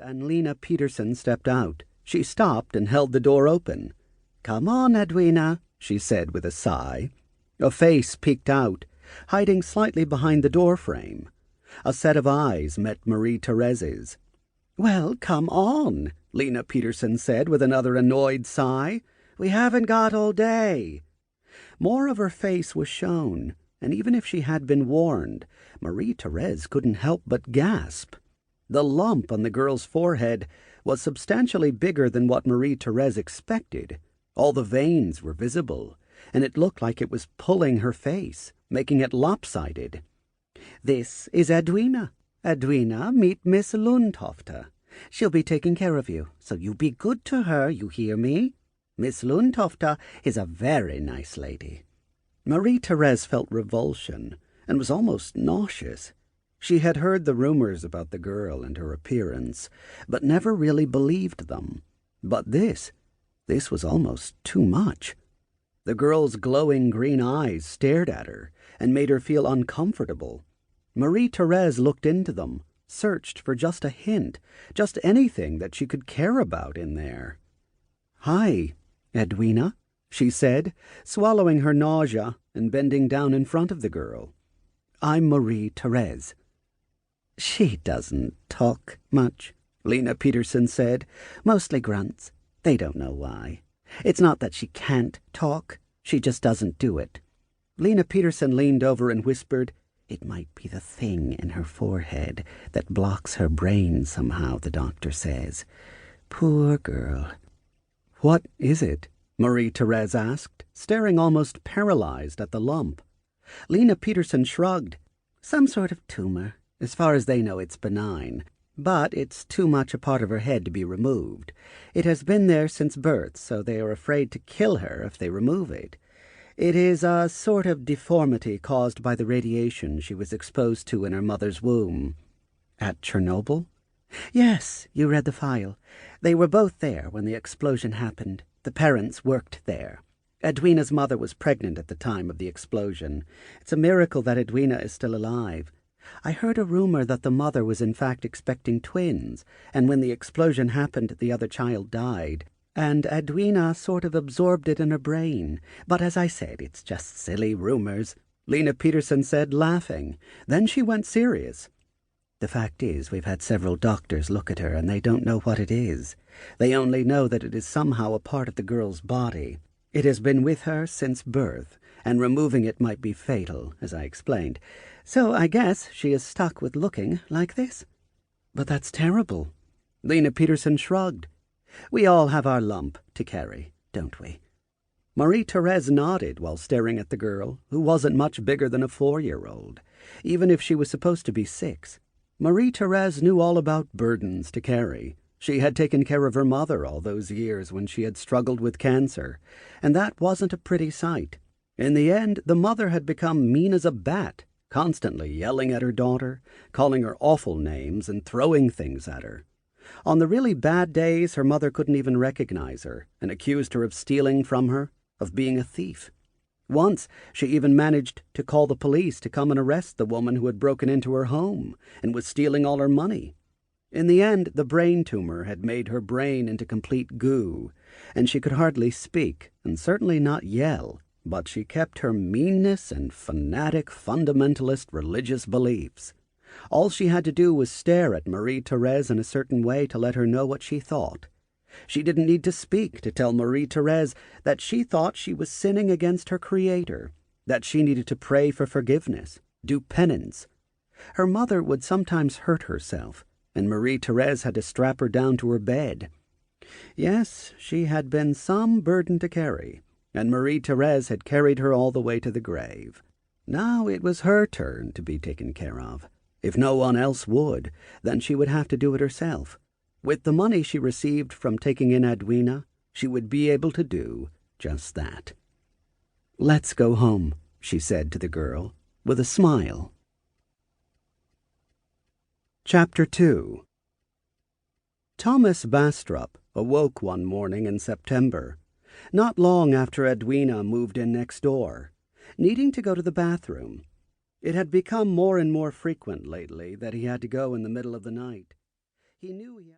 and Lena Peterson stepped out. She stopped and held the door open. "Come on, Edwina," she said with a sigh. A face peeked out, hiding slightly behind the door frame. A set of eyes met Marie-Therese's. "Well, come on," Lena Peterson said with another annoyed sigh. "We haven't got all day." More of her face was shown, and even if she had been warned, Marie-Therese couldn't help but gasp. The lump on the girl's forehead was substantially bigger than what Marie-Therese expected. All the veins were visible, and it looked like it was pulling her face, making it lopsided. "This is Edwina. Edwina, meet Miss Lundtofte. She'll be taking care of you, so you be good to her, you hear me? Miss Lundtofte is a very nice lady." Marie-Therese felt revulsion and was almost nauseous. She had heard the rumors about the girl and her appearance, but never really believed them. But this was almost too much. The girl's glowing green eyes stared at her and made her feel uncomfortable. Marie-Therese looked into them, searched for just a hint, just anything that she could care about in there. "Hi, Edwina," she said, swallowing her nausea and bending down in front of the girl. "I'm Marie-Therese." "She doesn't talk much," Lena Peterson said. "Mostly grunts. They don't know why. It's not that she can't talk. She just doesn't do it." Lena Peterson leaned over and whispered, "It might be the thing in her forehead that blocks her brain somehow, the doctor says. Poor girl." "What is it?" Marie-Therese asked, staring almost paralyzed at the lump. Lena Peterson shrugged. "Some sort of tumor. As far as they know, it's benign. But it's too much a part of her head to be removed. It has been there since birth, so they are afraid to kill her if they remove it. It is a sort of deformity caused by the radiation she was exposed to in her mother's womb." "At Chernobyl?" "Yes, you read the file. They were both there when the explosion happened. The parents worked there. Edwina's mother was pregnant at the time of the explosion. It's a miracle that Edwina is still alive. I heard a rumor that the mother was in fact expecting twins, and when the explosion happened, the other child died, and Edwina sort of absorbed it in her brain. But as I said, it's just silly rumors," Lena Peterson said, laughing. Then she went serious. "The fact is, we've had several doctors look at her, and they don't know what it is. They only know that it is somehow a part of the girl's body. It has been with her since birth, and removing it might be fatal, as I explained. So I guess she is stuck with looking like this." "But that's terrible." Lena Peterson shrugged. "We all have our lump to carry, don't we?" Marie-Therese nodded while staring at the girl, who wasn't much bigger than a 4-year-old, even if she was supposed to be 6. Marie-Therese knew all about burdens to carry. She had taken care of her mother all those years when she had struggled with cancer, and that wasn't a pretty sight. In the end, the mother had become mean as a bat, constantly yelling at her daughter, calling her awful names, and throwing things at her. On the really bad days, her mother couldn't even recognize her, and accused her of stealing from her, of being a thief. Once, she even managed to call the police to come and arrest the woman who had broken into her home and was stealing all her money. In the end, the brain tumor had made her brain into complete goo, and she could hardly speak, and certainly not yell, but she kept her meanness and fanatic fundamentalist religious beliefs. All she had to do was stare at Marie-Therese in a certain way to let her know what she thought. She didn't need to speak to tell Marie-Therese that she thought she was sinning against her Creator, that she needed to pray for forgiveness, do penance. Her mother would sometimes hurt herself, and Marie-Therese had to strap her down to her bed. Yes, she had been some burden to carry, and Marie-Therese had carried her all the way to the grave. Now it was her turn to be taken care of. If no one else would, then she would have to do it herself. With the money she received from taking in Edwina, she would be able to do just that. "Let's go home," she said to the girl, with a smile. Chapter 2. Thomas Bastrop awoke one morning in September, not long after Edwina moved in next door, needing to go to the bathroom. It had become more and more frequent lately that he had to go in the middle of the night. He knew he had